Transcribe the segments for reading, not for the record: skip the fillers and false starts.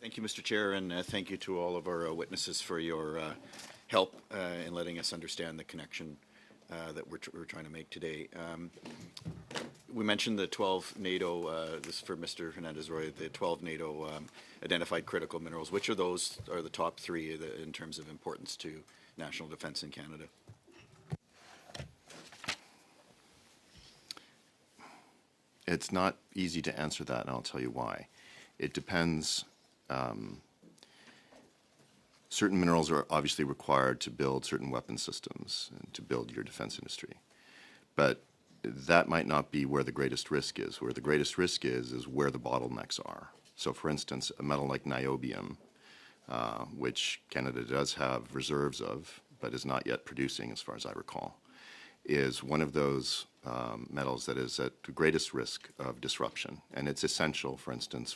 Thank you, Mr. Chair, and thank you to all of our witnesses for your help in letting us understand the connection that we're trying to make today. We mentioned the 12 NATO, this is for Mr. Hernandez-Roy, the 12 NATO identified critical minerals. Which of those are the top three in terms of importance to national defense in Canada? It's not easy to answer that, and I'll tell you why. It depends. Certain minerals are obviously required to build certain weapon systems and to build your defense industry. But that might not be where the greatest risk is. Where the greatest risk is where the bottlenecks are. So for instance, a metal like niobium, which Canada does have reserves of, but is not yet producing as far as I recall, is one of those metals that is at the greatest risk of disruption. And it's essential, for instance,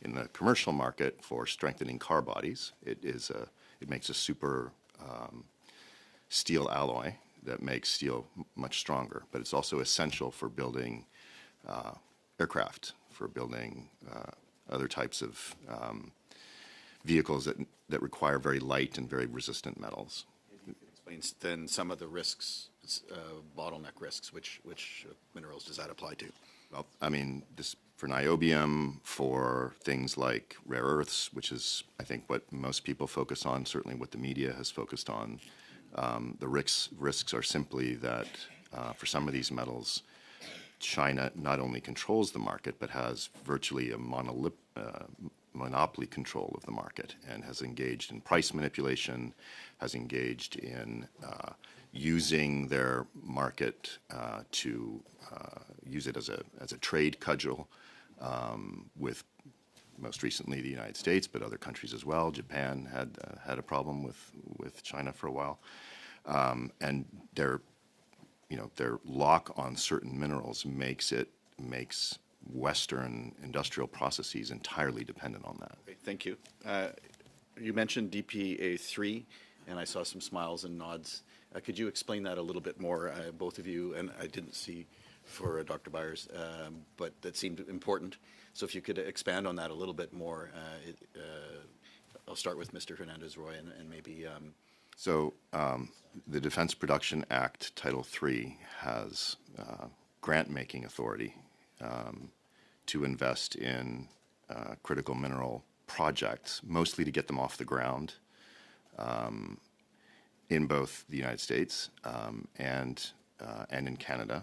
in the commercial market for strengthening car bodies. It makes a super steel alloy that makes steel much stronger, but it's also essential for building aircraft, for building other types of vehicles that require very light and very resistant metals. Explains then some of the risks, bottleneck risks. Which minerals does that apply to? Well, I mean, this for niobium, for things like rare earths, which is, I think, what most people focus on, certainly what the media has focused on. The risks are simply that for some of these metals, China not only controls the market, but has virtually a monopoly control of the market and has engaged in price manipulation, has engaged in using their market to use it as a trade cudgel with most recently the United States, but other countries as well. Japan had a problem with China for a while, and their lock on certain minerals makes Western industrial processes entirely dependent on that. Okay, thank you. You mentioned DPA3, and I saw some smiles and nods. Could you explain that a little bit more, both of you? And I didn't see for Dr. Byers, but that seemed important. So if you could expand on that a little bit more, I'll start with Mr. Hernandez-Roy and maybe... So the Defense Production Act, Title III, has grant-making authority to invest in critical mineral projects, mostly to get them off the ground in both the United States and in Canada.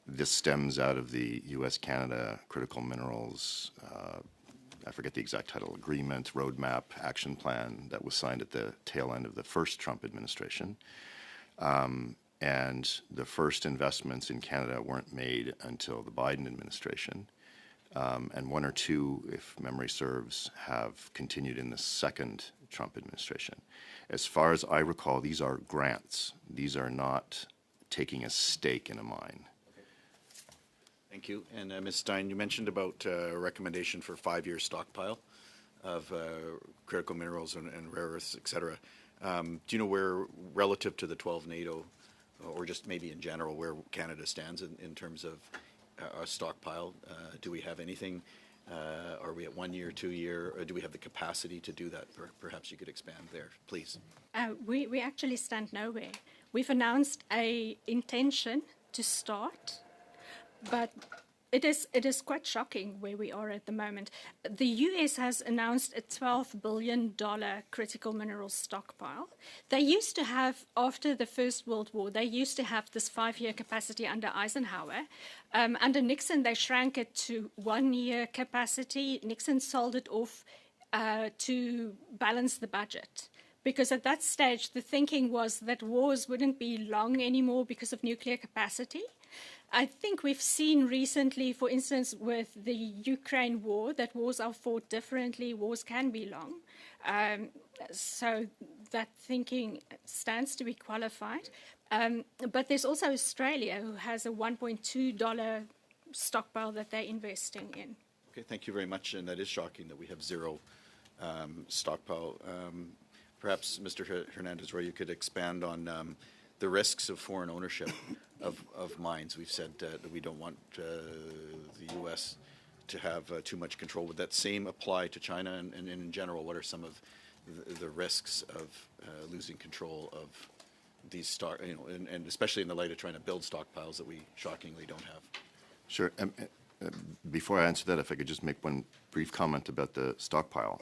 This stems out of the U.S.-Canada Critical Minerals, I forget the exact title, agreement, roadmap, action plan that was signed at the tail end of the first Trump administration. And the first investments in Canada weren't made until the Biden administration. And one or two, if memory serves, have continued in the second Trump administration. As far as I recall, these are grants. These are not taking a stake in a mine. Thank you. And Ms. Stein, you mentioned about a recommendation for a 5-year stockpile of critical minerals and rare earths, et cetera. Do you know where, relative to the 12 NATO, or just maybe in general, where Canada stands in terms of a stockpile? Do we have anything? Are we at 1 year, 2 year, or do we have the capacity to do that? Perhaps you could expand there, please. We actually stand nowhere. We've announced an intention to start, but it is quite shocking where we are at the moment. The US has announced a $12 billion critical minerals stockpile. They used to have, after the First World War, they used to have this 5-year capacity under Eisenhower. Under Nixon, they shrank it to 1-year capacity. Nixon sold it off to balance the budget. Because at that stage, the thinking was that wars wouldn't be long anymore because of nuclear capacity. I think we've seen recently, for instance, with the Ukraine war, that wars are fought differently. Wars can be long. So that thinking stands to be qualified. But there's also Australia, who has a $1.2 stockpile that they're investing in. Okay, thank you very much. And that is shocking that we have zero stockpile. Perhaps, Mr. Hernandez-Roy, you could expand on the risks of foreign ownership of mines. We've said that we don't want the U.S. to have too much control. Would that same apply to China? And in general, what are some of the risks of losing control of these stock, and especially in the light of trying to build stockpiles that we shockingly don't have? Sure. Before I answer that, if I could just make one brief comment about the stockpile,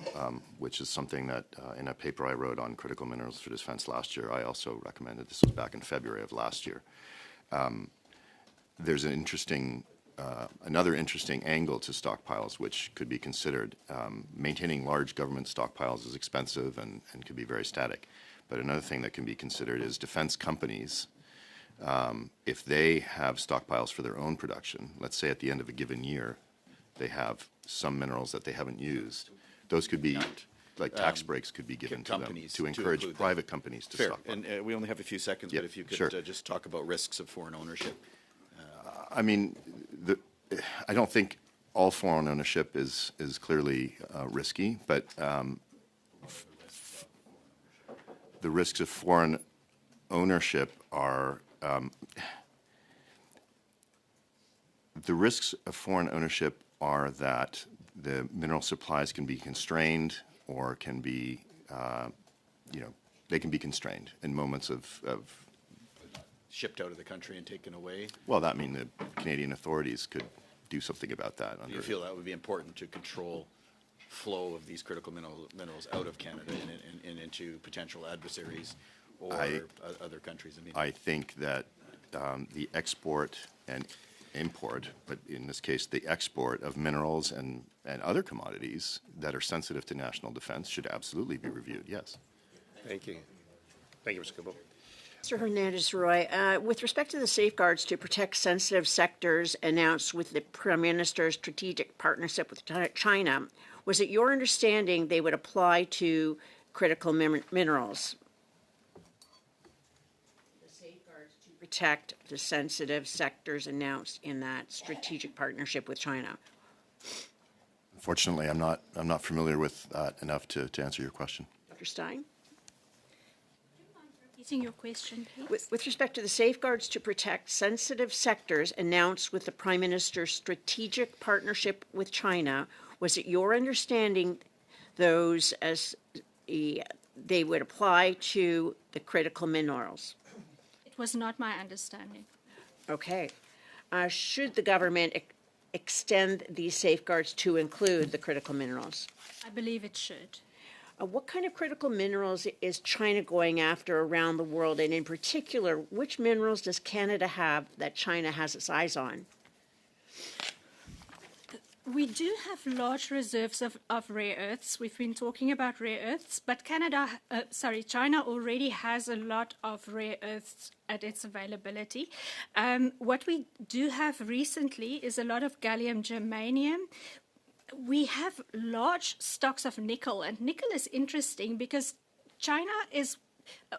which is something that in a paper I wrote on critical minerals for defense last year, I also recommended. This was back in February of last year. There's another interesting angle to stockpiles which could be considered. Maintaining large government stockpiles is expensive and can be very static. But another thing that can be considered is defense companies, if they have stockpiles for their own production, let's say at the end of a given year, they have some minerals that they haven't used, those could be, like tax breaks could be given to them to encourage private companies to stockpile. And we only have a few seconds, but if you could just talk about risks of foreign ownership. I mean, I don't think all foreign ownership is clearly risky, but the risks of foreign ownership are that the mineral supplies can be constrained or can be, they can be constrained in moments of Shipped out of the country and taken away. Well, that means the Canadian authorities could do something about that. Do you feel that would be important to control flow of these critical minerals out of Canada and into potential adversaries or other countries? I think that the export and import, but in this case the export of minerals and other commodities that are sensitive to national defense should absolutely be reviewed, yes. Thank you. Thank you, Mr. Kubo. Mr. Hernandez-Roy, with respect to the safeguards to protect sensitive sectors announced with the Prime Minister's strategic partnership with China, was it your understanding they would apply to critical minerals? The safeguards to protect the sensitive sectors announced in that strategic partnership with China. Unfortunately, I'm not familiar with that enough to answer your question. Dr. Stein? Your question, please. With respect to the safeguards to protect sensitive sectors announced with the Prime Minister's strategic partnership with China, was it your understanding those as they would apply to the critical minerals? It was not my understanding. Okay. Should the government extend these safeguards to include the critical minerals? I believe it should. What kind of critical minerals is China going after around the world? And in particular, which minerals does Canada have that China has its eyes on? We do have large reserves of rare earths. We've been talking about rare earths, but China already has a lot of rare earths at its availability. What we do have recently is a lot of gallium germanium. We have large stocks of nickel, and nickel is interesting because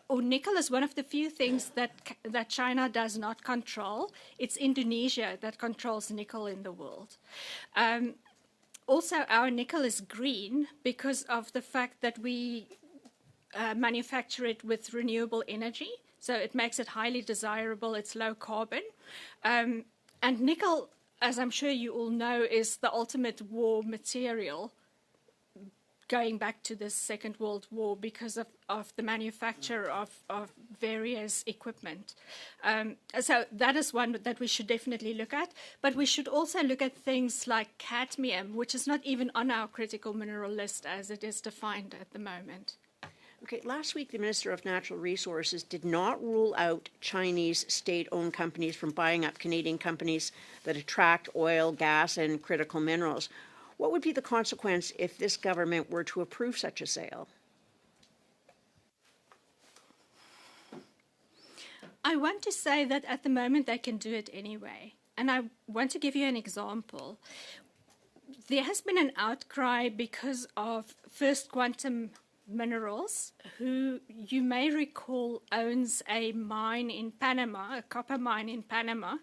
nickel is one of the few things that China does not control. It's Indonesia that controls nickel in the world. Also, our nickel is green because of the fact that we manufacture it with renewable energy, so it makes it highly desirable. It's low carbon. And nickel, as I'm sure you all know, is the ultimate war material going back to the Second World War because of the manufacture of various equipment. So that is one that we should definitely look at. But we should also look at things like cadmium, which is not even on our critical mineral list as it is defined at the moment. Okay, last week the Minister of Natural Resources did not rule out Chinese state-owned companies from buying up Canadian companies that attract oil, gas, and critical minerals. What would be the consequence if this government were to approve such a sale? I want to say that at the moment they can do it anyway. And I want to give you an example. There has been an outcry because of First Quantum Minerals, who you may recall owns a mine in Panama, a copper mine in Panama,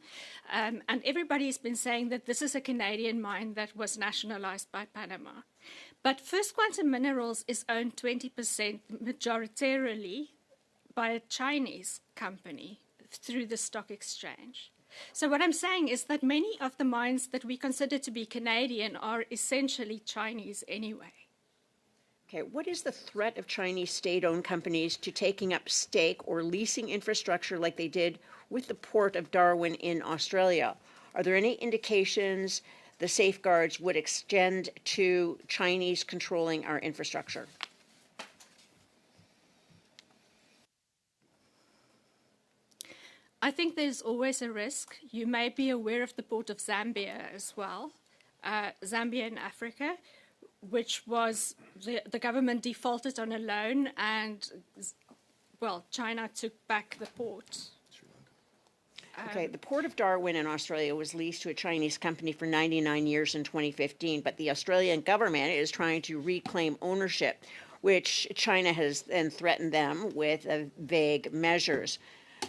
and everybody's been saying that this is a Canadian mine that was nationalized by Panama. But First Quantum Minerals is owned 20% majoritarily by a Chinese company through the stock exchange. So what I'm saying is that many of the mines that we consider to be Canadian are essentially Chinese anyway. Okay, what is the threat of Chinese state-owned companies to taking up stake or leasing infrastructure like they did with the Port of Darwin in Australia? Are there any indications the safeguards would extend to Chinese controlling our infrastructure? I think there's always a risk. You may be aware of the port of Zambia as well, Zambia in Africa, which was the government defaulted on a loan and, well, China took back the port. Okay, the Port of Darwin in Australia was leased to a Chinese company for 99 years in 2015, but the Australian government is trying to reclaim ownership, which China has then threatened them with vague measures.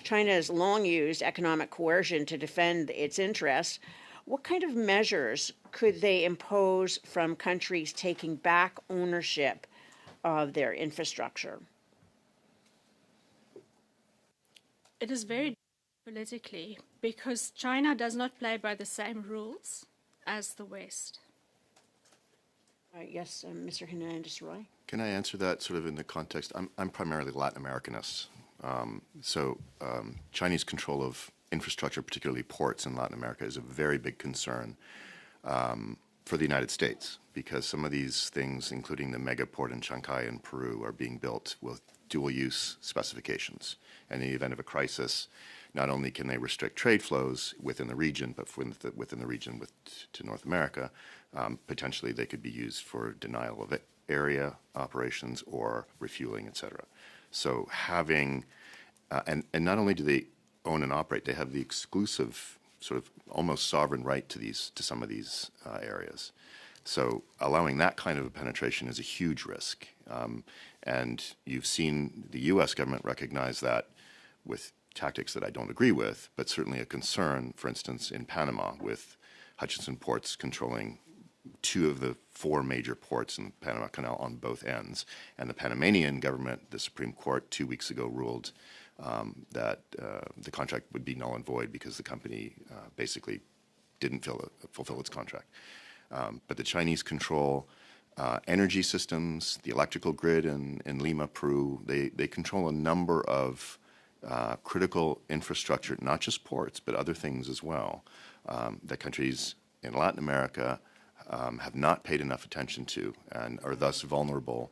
China has long used economic coercion to defend its interests. What kind of measures could they impose from countries taking back ownership of their infrastructure? It is very politically because China does not play by the same rules as the West. Yes, Mr. Hernandez-Roy. Can I answer that sort of in the context? I'm primarily Latin Americanist. Chinese control of infrastructure, particularly ports in Latin America, is a very big concern for the United States because some of these things, including the mega port in Chancay in Peru, are being built with dual-use specifications. And in the event of a crisis, not only can they restrict trade flows within the region, but within the region to North America, potentially they could be used for denial of area operations or refueling, et cetera. So having, and not only do they own and operate, they have the exclusive sort of almost sovereign right to some of these areas. So allowing that kind of a penetration is a huge risk. And you've seen the U.S. government recognize that with tactics that I don't agree with, but certainly a concern, for instance, in Panama with Hutchinson Ports controlling 2 of the 4 major ports in the Panama Canal on both ends. And the Panamanian government, the Supreme Court 2 weeks ago ruled that the contract would be null and void because the company basically didn't fulfill its contract. But the Chinese control energy systems, the electrical grid in Lima, Peru. They control a number of critical infrastructure, not just ports, but other things as well, that countries in Latin America have not paid enough attention to and are thus vulnerable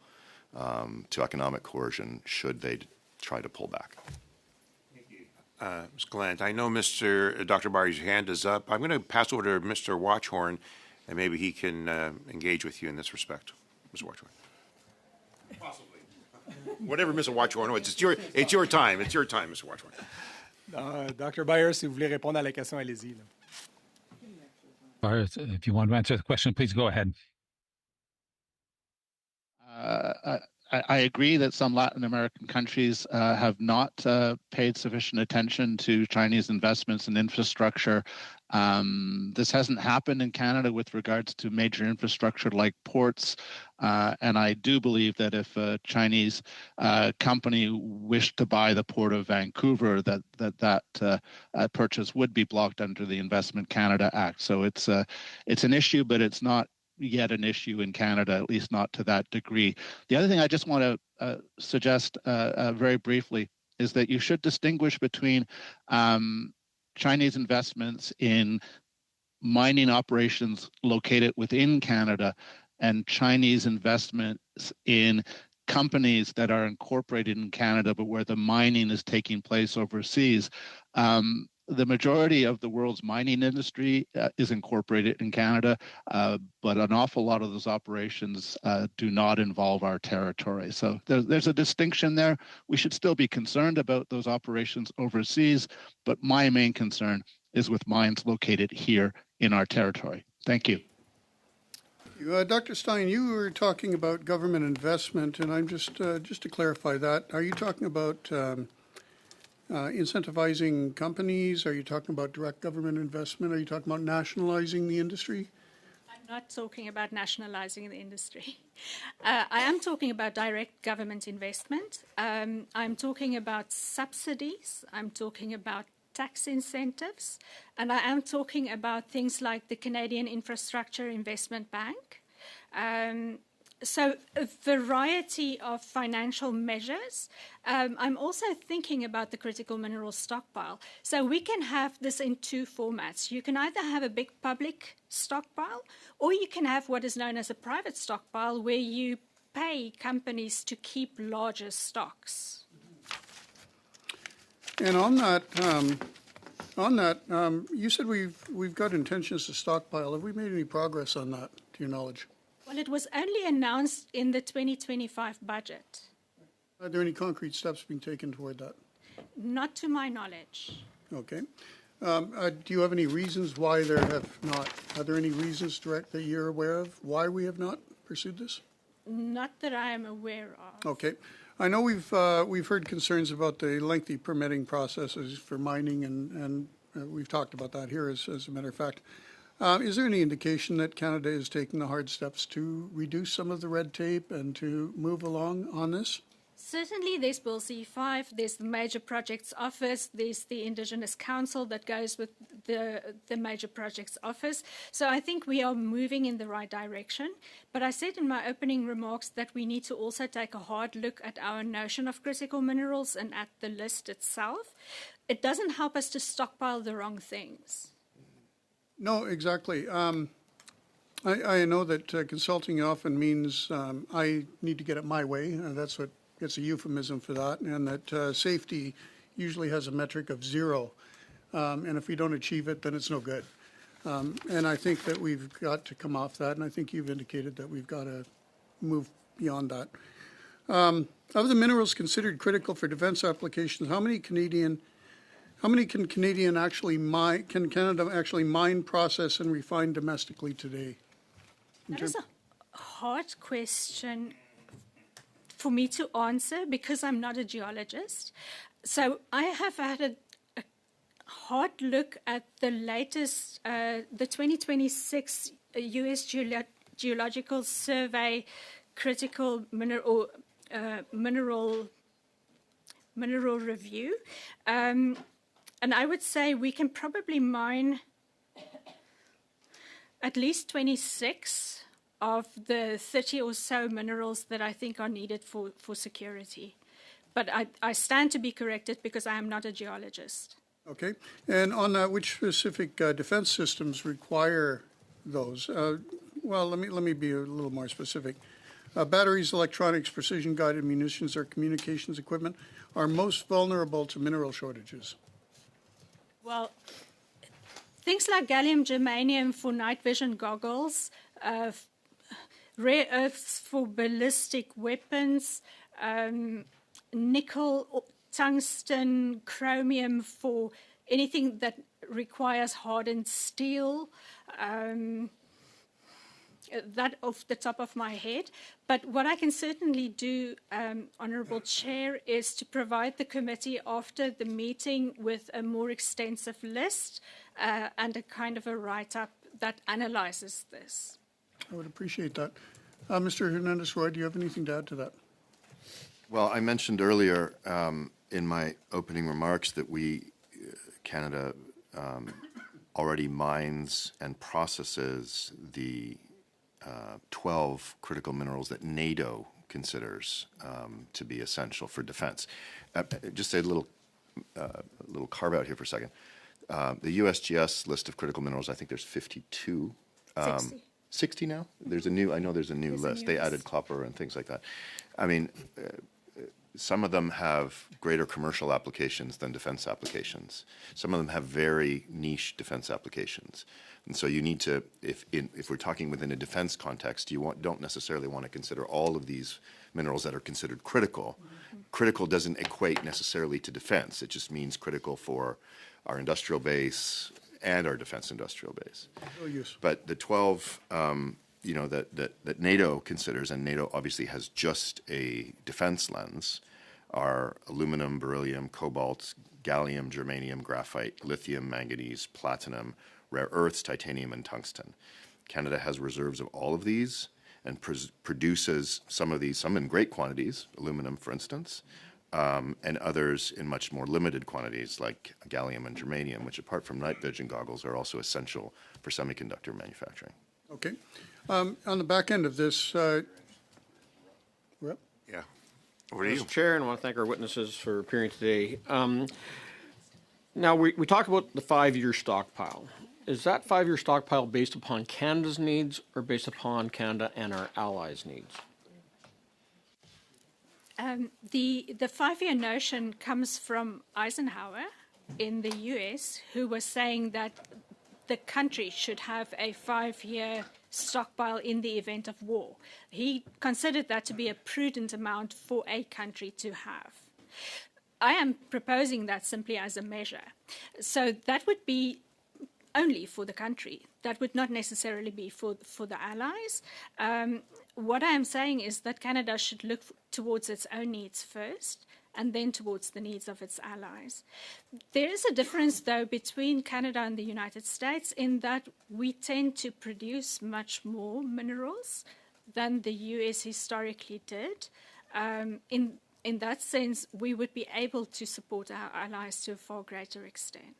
to economic coercion should they try to pull back. Ms. Gallant, I know Dr. Barry's hand is up. I'm going to pass over to Mr. Watchhorn, and maybe he can engage with you in this respect. Mr. Watchhorn. Possibly. Whatever, Mr. Watchhorn. It's your time. It's your time, Mr. Watchhorn. Dr. Byers, si vous voulez répondre à la question, allez-y. Byers, if you want to answer the question, please go ahead. I agree that some Latin American countries have not paid sufficient attention to Chinese investments in infrastructure. This hasn't happened in Canada with regards to major infrastructure like ports. And I do believe that if a Chinese company wished to buy the Port of Vancouver, that purchase would be blocked under the Investment Canada Act. So it's an issue, but it's not yet an issue in Canada, at least not to that degree. The other thing I just want to suggest very briefly is that you should distinguish between Chinese investments in mining operations located within Canada and Chinese investments in companies that are incorporated in Canada, but where the mining is taking place overseas. The majority of the world's mining industry is incorporated in Canada, but an awful lot of those operations do not involve our territory. So there's a distinction there. We should still be concerned about those operations overseas, but my main concern is with mines located here in our territory. Thank you. Dr. Stein, you were talking about government investment, and I'm just to clarify that, are you talking about incentivizing companies? Are you talking about direct government investment? Are you talking about nationalizing the industry? I'm not talking about nationalizing the industry. I am talking about direct government investment. I'm talking about subsidies. I'm talking about tax incentives. And I am talking about things like the Canadian Infrastructure Investment Bank. So a variety of financial measures. I'm also thinking about the critical mineral stockpile. So we can have this in two formats. You can either have a big public stockpile, or you can have what is known as a private stockpile, where you pay companies to keep larger stocks. And on that, you said we've got intentions to stockpile. Have we made any progress on that, to your knowledge? Well, it was only announced in the 2025 budget. Are there any concrete steps being taken toward that? Not to my knowledge. Okay. Do you have any reasons why there have not? Are there any reasons, direct, that you're aware of why we have not pursued this? Not that I am aware of. Okay. I know we've heard concerns about the lengthy permitting processes for mining, and we've talked about that here as a matter of fact. Is there any indication that Canada is taking the hard steps to reduce some of the red tape and to move along on this? Certainly, there's Bill C5, there's the Major Projects Office, there's the Indigenous Council that goes with the Major Projects Office. So I think we are moving in the right direction. But I said in my opening remarks that we need to also take a hard look at our notion of critical minerals and at the list itself. It doesn't help us to stockpile the wrong things. No, exactly. I know that consulting often means I need to get it my way. That's what gets a euphemism for that, and that safety usually has a metric of 0. And if we don't achieve it, then it's no good. And I think that we've got to come off that, and I think you've indicated that we've got to move beyond that. Of the minerals considered critical for defense applications, how many can Canada actually mine, process, and refine domestically today? That is a hard question for me to answer because I'm not a geologist. So I have had a hard look at the latest, the 2026 U.S. Geological Survey critical mineral review. And I would say we can probably mine at least 26 of the 30 or so minerals that I think are needed for security. But I stand to be corrected because I am not a geologist. Okay. And on that, which specific defense systems require those? Well, let me be a little more specific. Batteries, electronics, precision-guided munitions, or communications equipment are most vulnerable to mineral shortages. Well, things like gallium germanium for night vision goggles, rare earths for ballistic weapons, nickel, tungsten, chromium for anything that requires hardened steel. That off the top of my head. But what I can certainly do, Honourable Chair, is to provide the committee after the meeting with a more extensive list and a kind of a write-up that analyses this. I would appreciate that. Mr. Hernandez-Roy, do you have anything to add to that? Well, I mentioned earlier in my opening remarks that Canada, already mines and processes the 12 critical minerals that NATO considers to be essential for defense. Just a little carve out here for a second. The USGS list of critical minerals, I think there's 52. 60. 60 now? I know there's a new list. They added copper and things like that. I mean, some of them have greater commercial applications than defense applications. Some of them have very niche defense applications. And so you need to, if we're talking within a defense context, you don't necessarily want to consider all of these minerals that are considered critical. Mm-hmm. Critical doesn't equate necessarily to defense. It just means critical for our industrial base and our defense industrial base. Oh, yes. But the 12, that NATO considers, and NATO obviously has just a defense lens, are aluminum, beryllium, cobalt, gallium, germanium, graphite, lithium, manganese, platinum, rare earths, titanium, and tungsten. Canada has reserves of all of these and produces some of these, some in great quantities, aluminum, for instance, and others in much more limited quantities like gallium and germanium, which apart from night vision goggles are also essential for semiconductor manufacturing. Okay. On the back end of this, well, Yeah. Over to you. Mr. Chair, and I want to thank our witnesses for appearing today. Now, we talk about the 5-year stockpile. Is that 5-year stockpile based upon Canada's needs or based upon Canada and our allies' needs? The 5-year notion comes from Eisenhower in the US, who was saying that the country should have a 5-year stockpile in the event of war. He considered that to be a prudent amount for a country to have. I am proposing that simply as a measure. So that would be only for the country. That would not necessarily be for the allies. What I am saying is that Canada should look towards its own needs first and then towards the needs of its allies. There is a difference, though, between Canada and the United States in that we tend to produce much more minerals than the US historically did. In that sense, we would be able to support our allies to a far greater extent.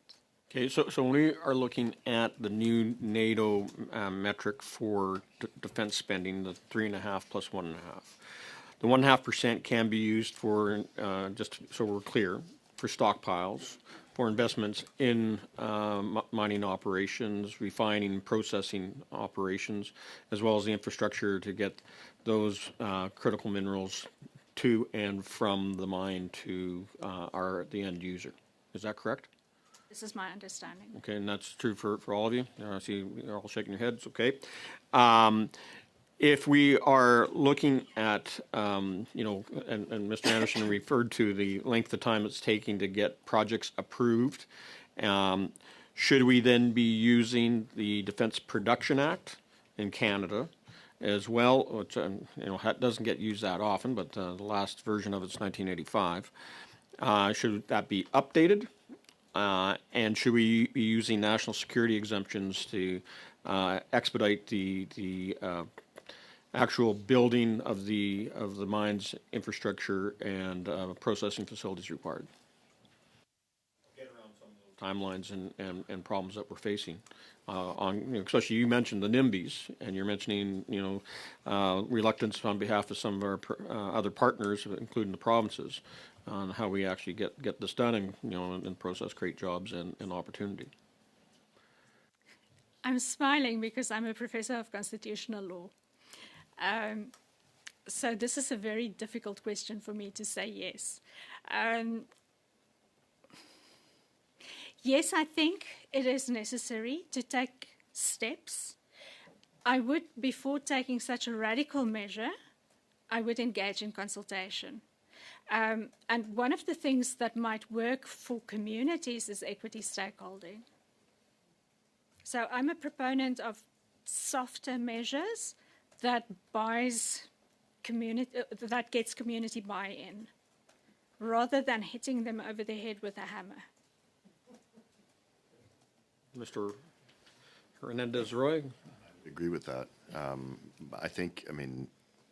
Okay, so when we are looking at the new NATO metric for defense spending, the 3.5 plus 1.5, the 1.5% can be used for, just so we're clear, for stockpiles, for investments in mining operations, refining, processing operations, as well as the infrastructure to get those critical minerals to and from the mine to the end user. Is that correct? This is my understanding. Okay, and that's true for all of you? I see you're all shaking your heads. Okay. If we are looking at, and Mr. Anderson referred to the length of time it's taking to get projects approved, should we then be using the Defence Production Act in Canada as well, which doesn't get used that often, but the last version of it's 1985. Should that be updated? And should we be using national security exemptions to expedite the actual building of the mine's infrastructure and processing facilities required? Get around some of those timelines and problems that we're facing. Especially you mentioned the NIMBYs, and you're mentioning reluctance on behalf of some of our other partners, including the provinces, on how we actually get this done and in the process create jobs and opportunity. I'm smiling because I'm a professor of constitutional law. So this is a very difficult question for me to say yes. Yes, I think it is necessary to take steps. I would, before taking such a radical measure, I would engage in consultation. And one of the things that might work for communities is equity stakeholding. So I'm a proponent of softer measures that gets community buy-in, rather than hitting them over the head with a hammer. Mr. Hernandez-Roy? I agree with that. I think,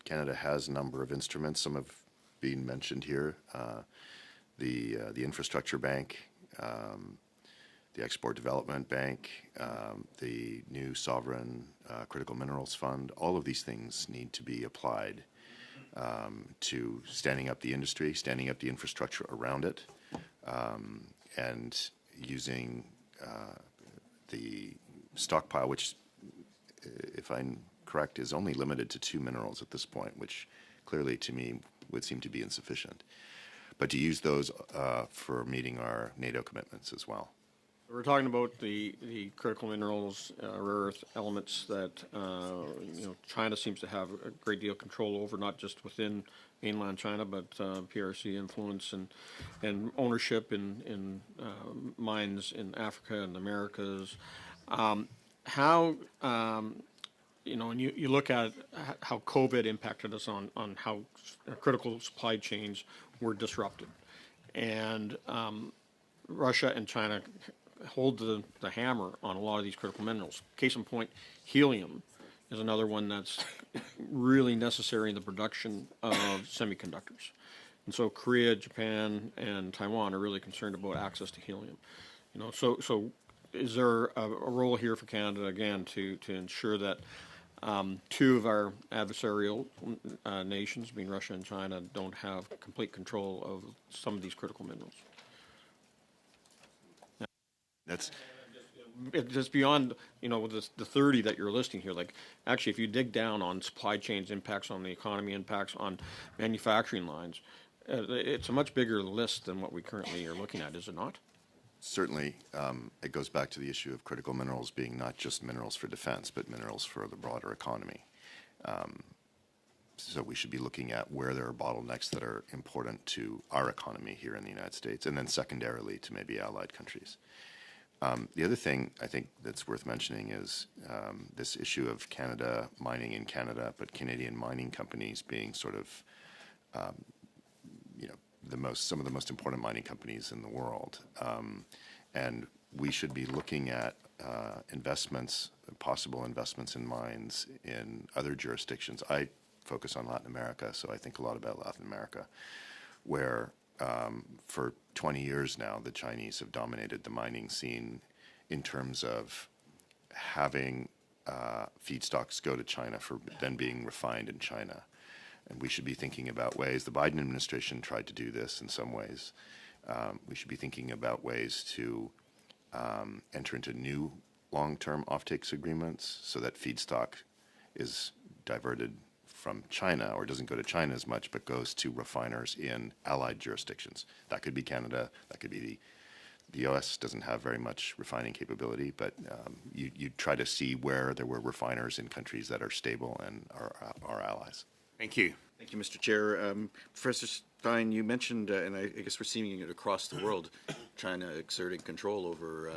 Canada has a number of instruments. Some have been mentioned here. The Infrastructure Bank, the Export Development Bank, the new Sovereign Critical Minerals Fund. All of these things need to be applied to standing up the industry, standing up the infrastructure around it, and using the stockpile, which, if I'm correct, is only limited to 2 minerals at this point, which clearly to me would seem to be insufficient. But to use those for meeting our NATO commitments as well. We're talking about the critical minerals, rare earth elements that China seems to have a great deal of control over, not just within mainland China, but PRC influence and ownership in mines in Africa and the Americas. How and you look at how COVID impacted us on how critical supply chains were disrupted, and Russia and China hold the hammer on a lot of these critical minerals. Case in point, helium is another one that's really necessary in the production of semiconductors. And so Korea, Japan, and Taiwan are really concerned about access to helium. So is there a role here for Canada, again, to ensure that two of our adversarial nations, being Russia and China, don't have complete control of some of these critical minerals? That's Just beyond, the 30 that you're listing here, like, actually, if you dig down on supply chains, impacts on the economy, impacts on manufacturing lines, it's a much bigger list than what we currently are looking at, is it not? certainly, it goes back to the issue of critical minerals being not just minerals for defense, but minerals for the broader economy. So we should be looking at where there are bottlenecks that are important to our economy here in the United States, and then secondarily to maybe allied countries. The other thing I think that's worth mentioning is this issue of Canada, mining in Canada, but Canadian mining companies being sort of, some of the most important mining companies in the world. And we should be looking at investments, possible investments in mines in other jurisdictions. I focus on Latin America, so I think a lot about Latin America, where for 20 years now, the Chinese have dominated the mining scene in terms of having feedstocks go to China for then being refined in China. And we should be thinking about ways, the Biden administration tried to do this in some ways. We should be thinking about ways to enter into new long-term offtakes agreements so that feedstock is diverted from China, or doesn't go to China as much, but goes to refiners in allied jurisdictions. That could be Canada, that could be the US doesn't have very much refining capability, but you try to see where there were refiners in countries that are stable and are our allies. Thank you. Thank you, Mr. Chair. Professor Stein, you mentioned, and I guess we're seeing it across the world, China exerting control over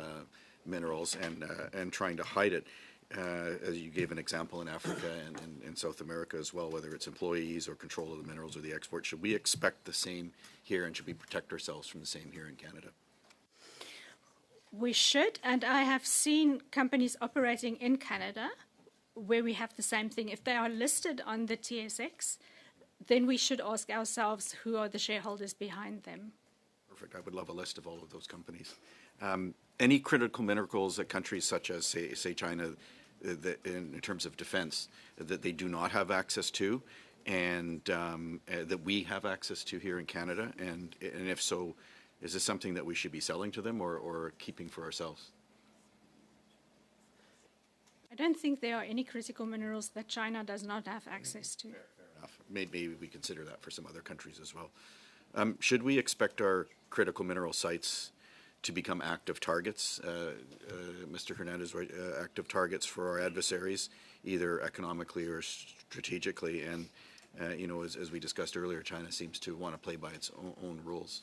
minerals and trying to hide it. As you gave an example in Africa and in South America as well, whether it's employees or control of the minerals or the export. Should we expect the same here, and should we protect ourselves from the same here in Canada? We should, and I have seen companies operating in Canada where we have the same thing. If they are listed on the TSX, then we should ask ourselves who are the shareholders behind them. Perfect. I would love a list of all of those companies. Any critical minerals that countries such as, say China, in terms of defense, that they do not have access to, and that we have access to here in Canada? And if so, is this something that we should be selling to them or keeping for ourselves? I don't think there are any critical minerals that China does not have access to. Fair enough. Maybe we consider that for some other countries as well. Should we expect our critical mineral sites to become active targets, Mr. Hernandez, right, active targets for our adversaries, either economically or strategically? And, as we discussed earlier, China seems to want to play by its own rules.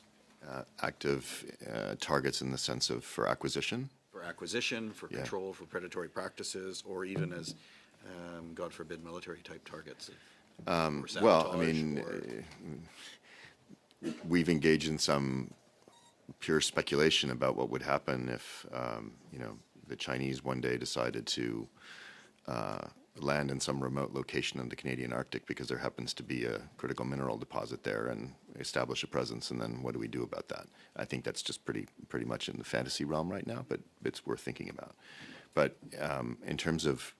Active targets in the sense of for acquisition? For acquisition, for control, for predatory practices, or even as, God forbid, military-type targets. Well, I mean, we've engaged in some pure speculation about what would happen if, the Chinese one day decided to land in some remote location in the Canadian Arctic because there happens to be a critical mineral deposit there and establish a presence, and then what do we do about that? I think that's just pretty much in the fantasy realm right now, but it's worth thinking about. But in terms of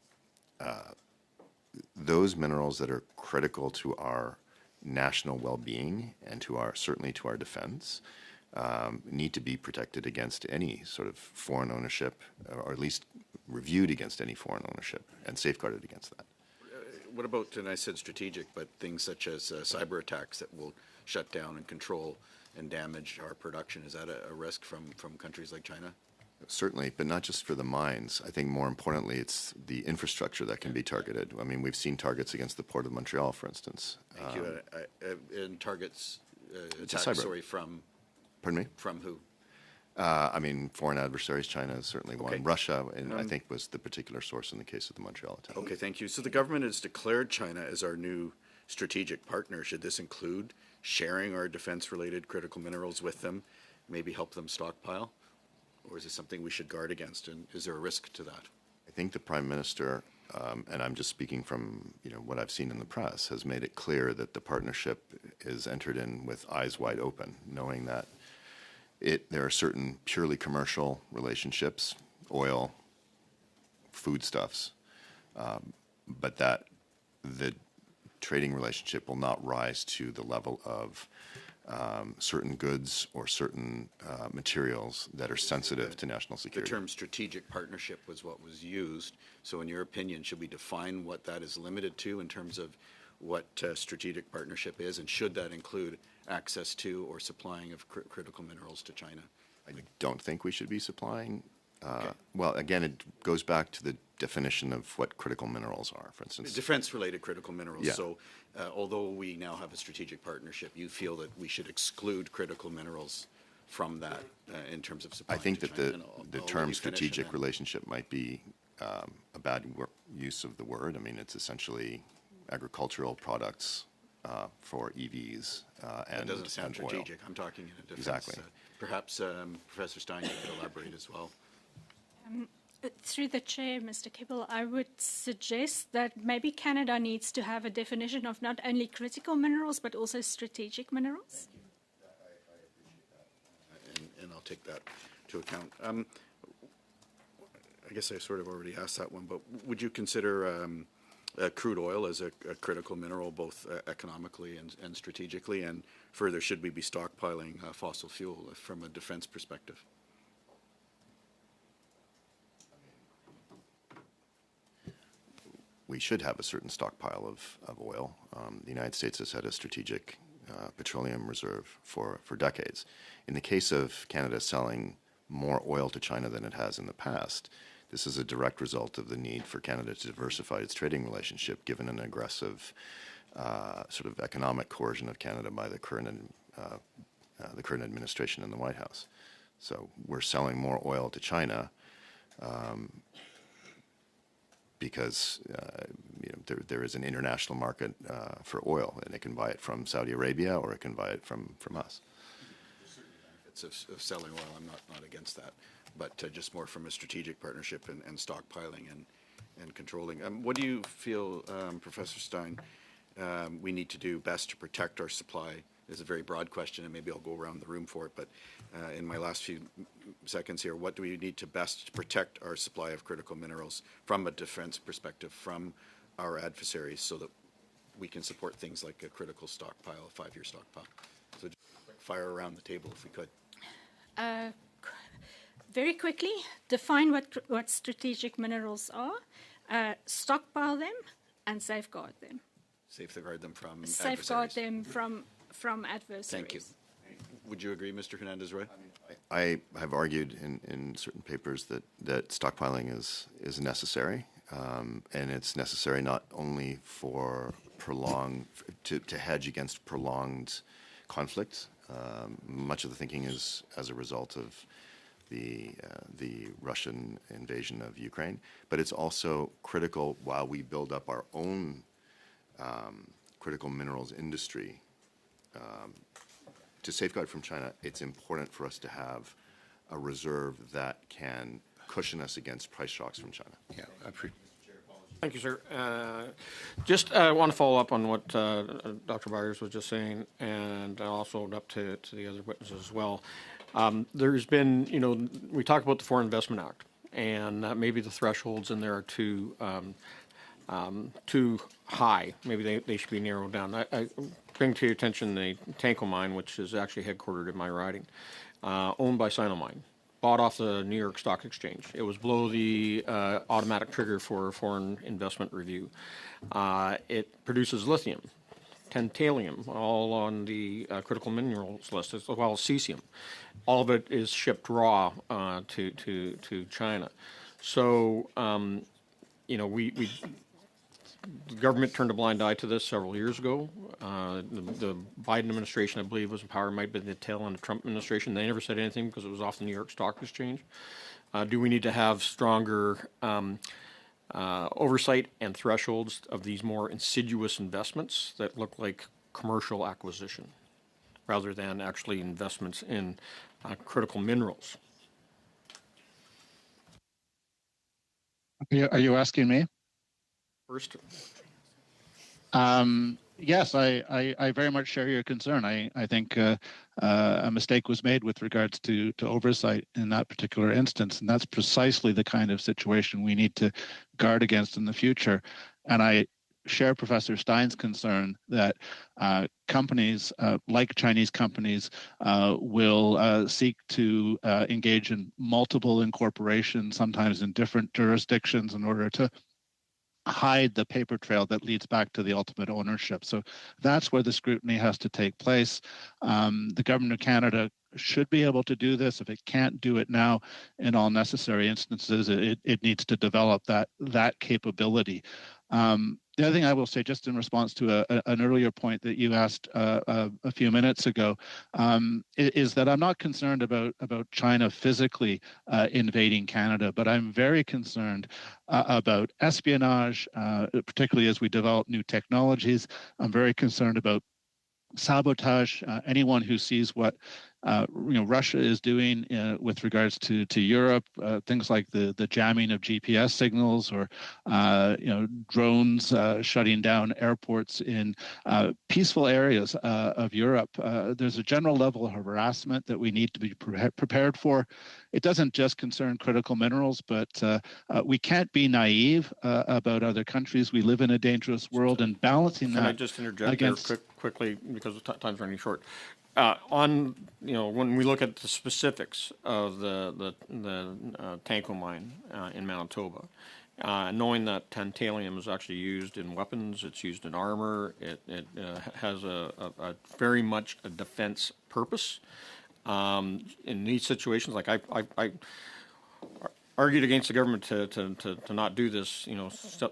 those minerals that are critical to our national well-being and to certainly to our defense, need to be protected against any sort of foreign ownership, or at least reviewed against any foreign ownership and safeguarded against that. What about, and I said strategic, but things such as cyber attacks that will shut down and control and damage our production? Is that a risk from countries like China? Certainly, but not just for the mines. I think more importantly, it's the infrastructure that can be targeted. I mean, we've seen targets against the Port of Montreal, for instance. Thank you. And targets, It's attacks, cyber. from... Pardon me? From who? I mean, foreign adversaries, China is certainly one. Okay. Russia, and I think, was the particular source in the case of the Montreal attack. Okay, thank you. So the government has declared China as our new strategic partner. Should this include sharing our defense-related critical minerals with them, maybe help them stockpile? Or is it something we should guard against, and is there a risk to that? I think the Prime Minister, and I'm just speaking from what I've seen in the press, has made it clear that the partnership is entered in with eyes wide open, knowing that there are certain purely commercial relationships, oil, foodstuffs, but that the trading relationship will not rise to the level of certain goods or certain materials that are sensitive to national The security. term strategic partnership was what was used. So in your opinion, should we define what that is limited to in terms of what strategic partnership is? And should that include access to or supplying of critical minerals to China? I don't think we should be supplying. Well, again, it goes back to the definition of what critical minerals are, for instance. Defense-related critical minerals. Yeah. So although we now have a strategic partnership, you feel that we should exclude critical minerals from that in terms of supplying I think to that China? the I'll let term you finish and strategic then- relationship might be a bad use of the word. I mean, it's essentially agricultural products for EVs and It doesn't sound and oil. strategic. I'm talking in a defense. Exactly. Perhaps Professor Stein, you could elaborate as well. Through the chair, Mr. Kibble, I would suggest that maybe Canada needs to have a definition of not only critical minerals, but also strategic minerals. And I'll take that to account. I guess I sort of already asked that one, but would you consider crude oil as a critical mineral, both economically and strategically? And further, should we be stockpiling fossil fuel from a defense perspective? We should have a certain stockpile of oil. The United States has had a strategic petroleum reserve for decades. In the case of Canada selling more oil to China than it has in the past, this is a direct result of the need for Canada to diversify its trading relationship, given an aggressive sort of economic coercion of Canada by the current administration in the White House. So we're selling more oil to China because there is an international market for oil, and it can buy it from Saudi Arabia or it can buy it from us. Of selling oil, I'm not against that, but just more from a strategic partnership and stockpiling and controlling. What do you feel, Professor Stein, we need to do best to protect our supply? It's a very broad question, and maybe I'll go around the room for it, but in my last few seconds here, what do we need to best protect our supply of critical minerals from a defense perspective from our adversaries so that we can support things like a critical stockpile, a 5-year stockpile? So just fire around the table if we could. Very quickly, define what strategic minerals are, stockpile them, and safeguard them. Safeguard them from Safeguard adversaries. them from adversaries. Thank you. Would you agree, Mr. Hernandez-Roy? I have argued in certain papers that stockpiling is necessary, and it's necessary not only for to hedge against prolonged conflict. Much of the thinking is as a result of the Russian invasion of Ukraine, but it's also critical while we build up our own critical minerals industry. To safeguard from China, it's important for us to have a reserve that can cushion us against price shocks from China. Yeah, I appreciate. Thank you, sir. Just want to follow up on what Dr. Byers was just saying, and also up to the other witnesses as well. There's been, we talked about the Foreign Investment Act, and maybe the thresholds in there are too high. Maybe they should be narrowed down. I bring to your attention the Tanko mine, which is actually headquartered in my riding, owned by Sinomine, bought off the New York Stock Exchange. It was below the automatic trigger for foreign investment review. It produces lithium, tantalum, all on the critical minerals list, as well as cesium. All of it is shipped raw to China. So, the government turned a blind eye to this several years ago. The Biden administration, I believe, was in power, might have been the tail end of the Trump administration. They never said anything because it was off the New York Stock Exchange. Do we need to have stronger oversight and thresholds of these more insidious investments that look like commercial acquisition rather than actually investments in critical minerals? Are you asking me? First, Yes, I very much share your concern. I think a mistake was made with regards to oversight in that particular instance, and that's precisely the kind of situation we need to guard against in the future. And I share Professor Stein's concern that companies like Chinese companies will seek to engage in multiple incorporations, sometimes in different jurisdictions, in order to hide the paper trail that leads back to the ultimate ownership. So that's where the scrutiny has to take place. The government of Canada should be able to do this. If it can't do it now, in all necessary instances, it needs to develop that capability. The other thing I will say, just in response to an earlier point that you asked a few minutes ago, is that I'm not concerned about China physically invading Canada, but I'm very concerned about espionage, particularly as we develop new technologies. I'm very concerned about sabotage. Anyone who sees what Russia is doing with regards to Europe, things like the jamming of GPS signals, or drones shutting down airports in peaceful areas of Europe. There's a general level of harassment that we need to be prepared for. It doesn't just concern critical minerals, but we can't be naive about other countries. We live in a dangerous world, and balancing that. Can I just interject against... there quickly, because time's running short? When we look at the specifics of the Tanko mine in Manitoba, knowing that tantalum is actually used in weapons, it's used in armor, it has a very much a defense purpose. In these situations, like I argued against the government to not do this,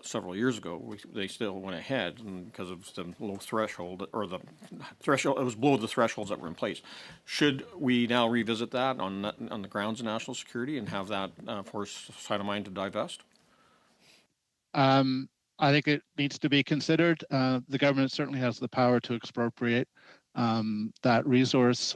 several years ago. They still went ahead, and because of the low threshold, or the threshold, it was below the thresholds that were in place. Should we now revisit that on the grounds of national security and have that force side of mind to divest? I think it needs to be considered. The government certainly has the power to expropriate that resource.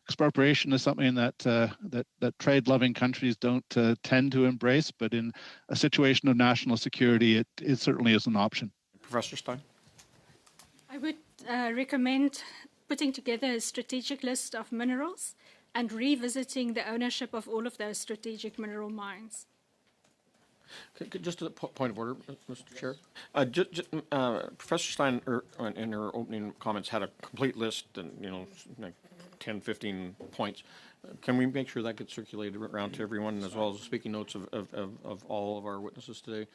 Expropriation is something that trade-loving countries don't tend to embrace, but in a situation of national security, it certainly is an option. Professor Stein? I would recommend putting together a strategic list of minerals and revisiting the ownership of all of those strategic mineral mines. Just a point of order, Mr. Chair. Professor Stein, in her opening comments, had a complete list, and like 10, 15 points. Can we make sure that gets circulated around to everyone, as well as speaking notes of all of our witnesses today,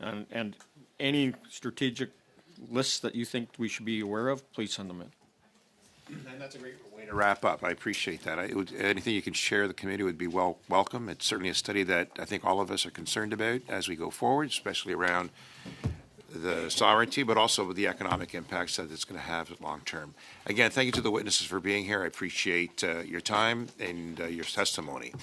and any strategic lists that you think we should be aware of, please send them in. And that's a great way to wrap up. I appreciate that. Anything you can share the committee would be welcome. It's certainly a study that I think all of us are concerned about as we go forward, especially around the sovereignty, but also with the economic impacts that it's going to have long term. Again, thank you to the witnesses for being here. I appreciate your time and your testimony.